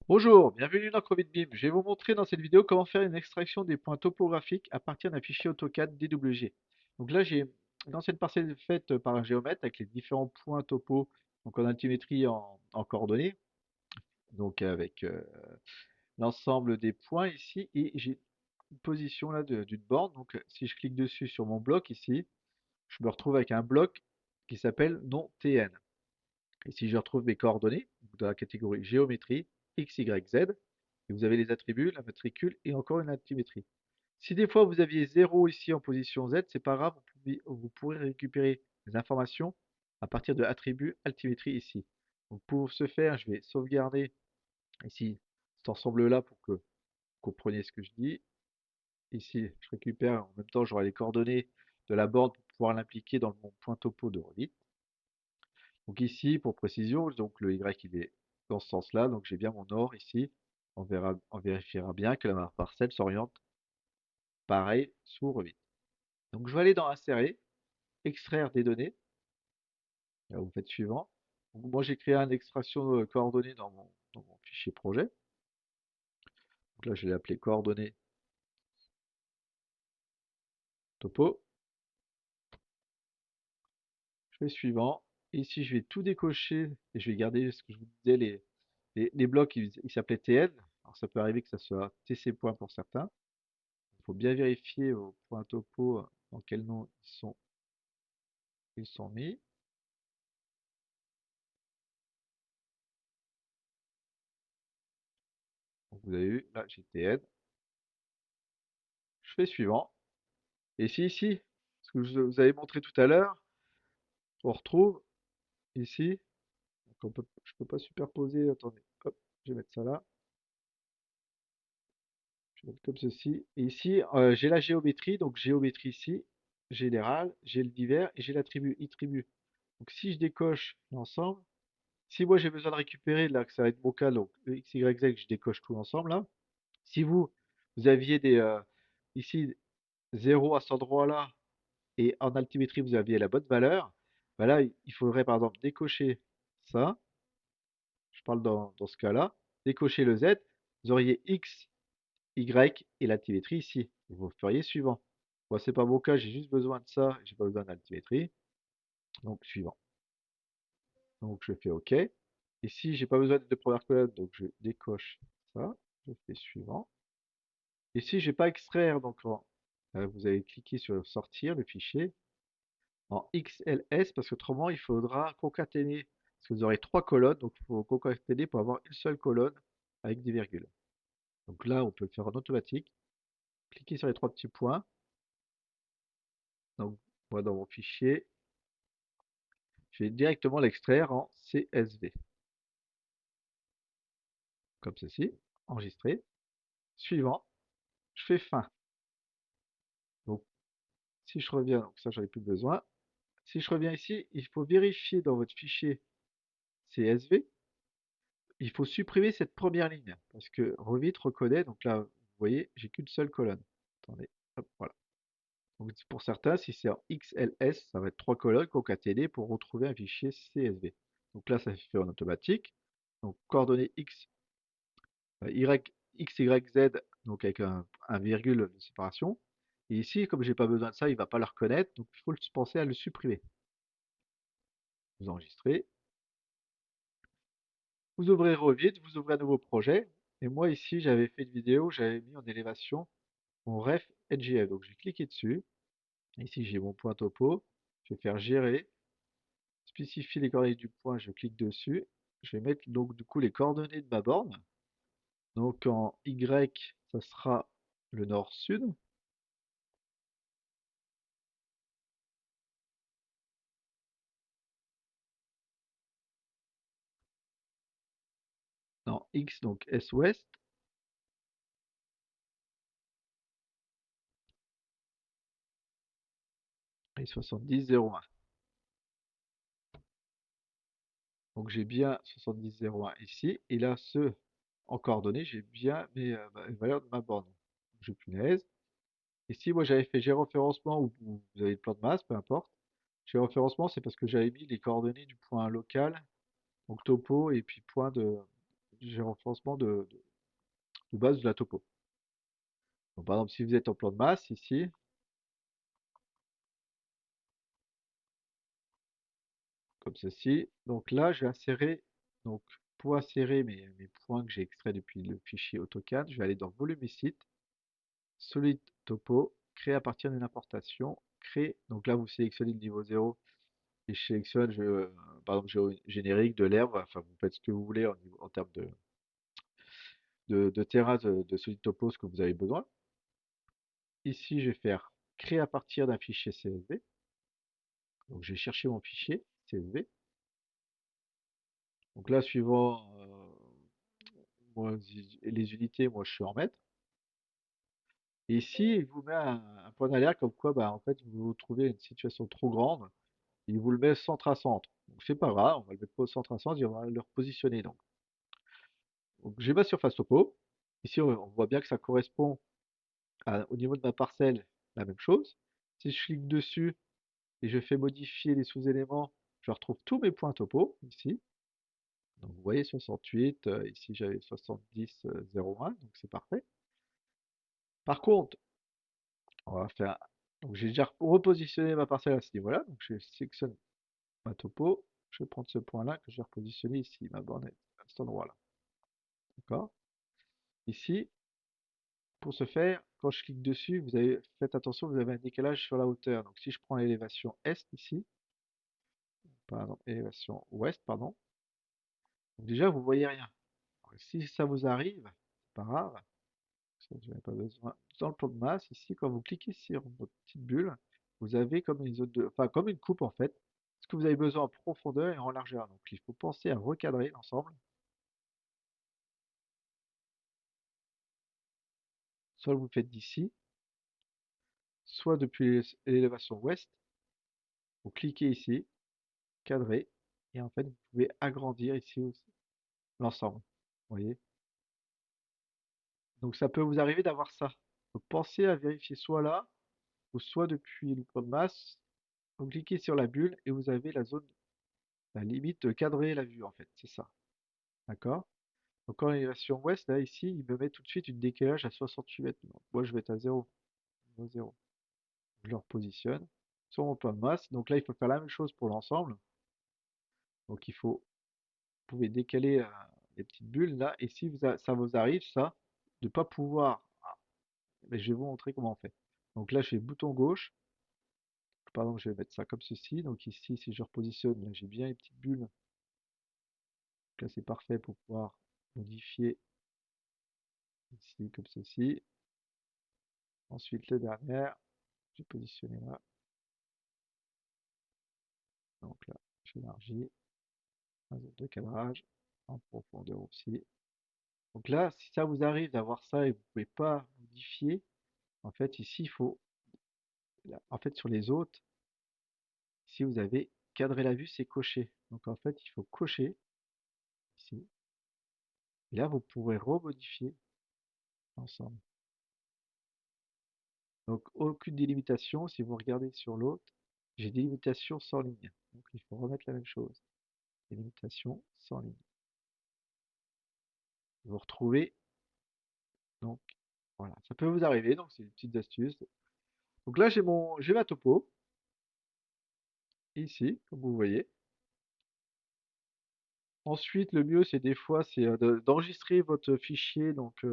Bonjour, bienvenue dans CrossFit. Je vais vous montrer dans cette vidéo comment faire une extraction des points topographiques à partir d'un fichier AutoCAD DWG. Donc là, j'ai une ancienne parcelle faite par un géomètre avec les différents points topo, donc en altimétrie en coordonnées, donc avec l'ensemble des points ici, et j'ai une position là d'une borne. Donc si je clique dessus sur mon bloc ici, je me retrouve avec un bloc qui s'appelle non TN. Et si je retrouve mes coordonnées, dans la catégorie géométrie, X, Y, Z, et vous avez les attributs, la matricule et encore une altimétrie. Si des fois vous aviez 0 ici en position Z, c'est pas grave, vous pourrez récupérer les informations à partir de attributs altimétrie ici. Donc pour ce faire, je vais sauvegarder ici cet ensemble-là pour que vous compreniez ce que je dis. Ici, je récupère, en même temps, j'aurai les coordonnées de la borne pour pouvoir l'impliquer dans mon point topo de Revit. Donc ici, pour précision, donc le Y il est dans ce sens-là, donc j'ai bien mon nord ici. On vérifiera bien que la parcelle s'oriente pareil sous Revit. Donc je vais aller dans Insérer, extraire des données. Là, vous faites suivant. Donc moi j'ai créé une extraction coordonnées dans mon fichier projet. Donc là je l'ai appelé coordonnées topo. Je fais suivant. Ici je vais tout décocher et je vais garder ce que je vous disais, les blocs ils s'appelaient TN. Alors ça peut arriver que ça soit TC point pour certains. Il faut bien vérifier au point topo dans quel nom ils sont mis. Donc vous avez eu là GTN. Je fais suivant. Et si ici, ce que je vous avais montré tout à l'heure, on retrouve ici, donc je peux pas superposer, attendez, hop, je vais mettre ça là, je vais mettre comme ceci. Et ici, j'ai la géométrie, donc géométrie ici, générale, j'ai le divers et j'ai l'attribut attribut. Donc si je décoche l'ensemble, si moi j'ai besoin de récupérer, là que ça va être mon cas, donc le X, Y, Z, je décoche tout l'ensemble là. Si vous aviez ici 0 à cet endroit-là et en altimétrie vous aviez la bonne valeur, bah là il faudrait par exemple décocher ça, je parle dans ce cas-là, décocher le Z, vous auriez X, Y et l'altimétrie ici. Et vous feriez suivant. Moi c'est pas mon cas, j'ai juste besoin de ça, j'ai pas besoin d'altimétrie, donc suivant. Donc je fais OK. Ici j'ai pas besoin de deux premières colonnes, donc je décoche ça, je fais suivant. Ici je vais pas extraire, donc vous allez cliquer sur sortir le fichier en XLS parce qu'autrement il faudra concaténer. Parce que vous aurez trois colonnes, donc il faut concaténer pour avoir une seule colonne avec des virgules. Donc là, on peut le faire en automatique. Cliquez sur les trois petits points. Donc moi dans mon fichier, je vais directement l'extraire en CSV. Comme ceci. Enregistrer. Suivant. Je fais fin. Donc si je reviens, donc ça j'en ai plus besoin. Si je reviens ici, il faut vérifier dans votre fichier CSV. Il faut supprimer cette première ligne parce que Revit reconnaît, donc là, vous voyez, j'ai qu'une seule colonne. Attendez, hop, voilà. Donc pour certains, si c'est en XLS, ça va être trois colonnes concaténées pour retrouver un fichier CSV. Donc là, ça se fait en automatique. Donc coordonnées Y, X, Y, Z, donc avec un virgule de séparation. Et ici, comme j'ai pas besoin de ça, il va pas le reconnaître, donc il faut penser à le supprimer. Vous enregistrez, vous ouvrez Revit, vous ouvrez un nouveau projet. Et moi ici, j'avais fait une vidéo, j'avais mis en élévation mon ref NGF. Donc j'ai cliqué dessus. Ici j'ai mon point topo. Je vais faire gérer, spécifier les coordonnées du point, je clique dessus. Je vais mettre donc du coup les coordonnées de ma borne. Donc en Y, ça sera le nord-sud. En X, donc Est-Ouest. Et 70,01. Donc j'ai bien 70,01 ici. Et là, en coordonnées, j'ai bien les valeurs de ma borne. Je punaise. Ici, moi, j'avais fait géoréférencement ou vous avez le plan de masse, peu importe. Géoréférencement, c'est parce que j'avais mis les coordonnées du point local, donc topo, et puis point du référencement de base de la topo. Donc, par exemple, si vous êtes en plan de masse ici, comme ceci, donc là, je vais insérer, donc pour insérer mes points que j'ai extraits depuis le fichier AutoCAD, je vais aller dans volume et site, solide topo, créer à partir d'une importation, créer, donc là, vous sélectionnez le niveau 0 et je sélectionne, par exemple, générique, de l'herbe, enfin, vous faites ce que vous voulez en termes de terrain de solide topo, ce que vous avez besoin. Ici, je vais faire créer à partir d'un fichier CSV. Donc, je vais chercher mon fichier CSV. Donc là, suivant les unités, moi, je suis en mètres. Et ici, il vous met un point d'alerte comme quoi, bah, en fait, vous vous trouvez une situation trop grande. Il vous le met centre à centre. Donc, c'est pas grave, on va le mettre au centre à centre et on va le repositionner. Donc j'ai ma surface topo. Ici, on voit bien que ça correspond au niveau de ma parcelle, la même chose. Si je clique dessus et je fais modifier les sous-éléments, je retrouve tous mes points topo ici. Donc vous voyez 68, ici j'avais 70, 01, donc c'est parfait. Par contre, on va faire. Donc j'ai déjà repositionné ma parcelle à ce niveau-là, donc je sélectionne ma topo, je vais prendre ce point-là que je vais repositionner ici, ma borne à cet endroit-là. D'accord? Ici, pour ce faire, quand je clique dessus, faites attention, vous avez un décalage sur la hauteur. Donc si je prends l'élévation est ici, pardon, élévation ouest, pardon, donc déjà vous voyez rien. Alors, si ça vous arrive, c'est pas grave, ça, je n'ai pas besoin. Dans le plan de masse, ici, quand vous cliquez sur votre petite bulle, vous avez comme une zone enfin comme une coupe en fait. Ce que vous avez besoin en profondeur et en largeur. Donc il faut penser à recadrer l'ensemble. Soit vous le faites d'ici, soit depuis l'élévation ouest, vous cliquez ici, cadrer, et en fait vous pouvez agrandir ici aussi l'ensemble. Vous voyez? Donc ça peut vous arriver d'avoir ça. Donc pensez à vérifier soit là, ou soit depuis le plan de masse, vous cliquez sur la bulle et vous avez la zone, la limite de cadrer la vue en fait, c'est ça. D'accord? Donc en élévation ouest, là ici, il me met tout de suite une décalage à 68 mètres. Donc, moi je vais être à 0, 0. Je le repositionne sur mon plan de masse. Donc là il faut faire la même chose pour l'ensemble. Donc vous pouvez décaler les petites bulles là, et si ça vous arrive ça, de ne pas pouvoir. Mais je vais vous montrer comment on fait. Donc là, je fais bouton gauche. Par exemple, je vais mettre ça comme ceci. Donc ici, si je repositionne, là, j'ai bien les petites bulles. Donc là, c'est parfait pour pouvoir modifier ici comme ceci. Ensuite, les dernières, je vais positionner là. Donc là, j'élargis. Un zone de cadrage. En profondeur aussi. Donc là, si ça vous arrive d'avoir ça et vous ne pouvez pas modifier, en fait, ici, il faut, en fait, sur les autres, si vous avez cadré la vue, c'est coché. Donc en fait, il faut cocher ici. Et là, vous pourrez remodifier l'ensemble. Donc aucune délimitation. Si vous regardez sur l'autre, j'ai délimitation sans ligne. Donc il faut remettre la même chose. Délimitation sans ligne. Vous retrouvez. Donc voilà, ça peut vous arriver. Donc c'est une petite astuce. Donc là, j'ai ma topo ici, comme vous voyez. Ensuite, le mieux, c'est des fois, c'est d'enregistrer votre fichier donc,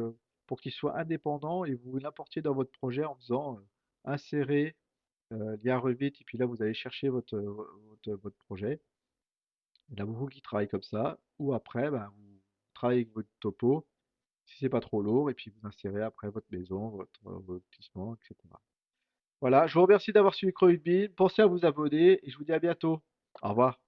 pour qu'il soit indépendant et vous l'importiez dans votre projet en faisant insérer lien Revit et puis là, vous allez chercher votre projet. Et là, vous qui travaillez comme ça, ou après, ben, vous travaillez avec votre topo, si c'est pas trop lourd, et puis vous insérez après votre maison, votre lotissement, etc. Voilà, je vous remercie d'avoir suivi Crevit. Pensez à vous abonner et je vous dis à bientôt. Au revoir.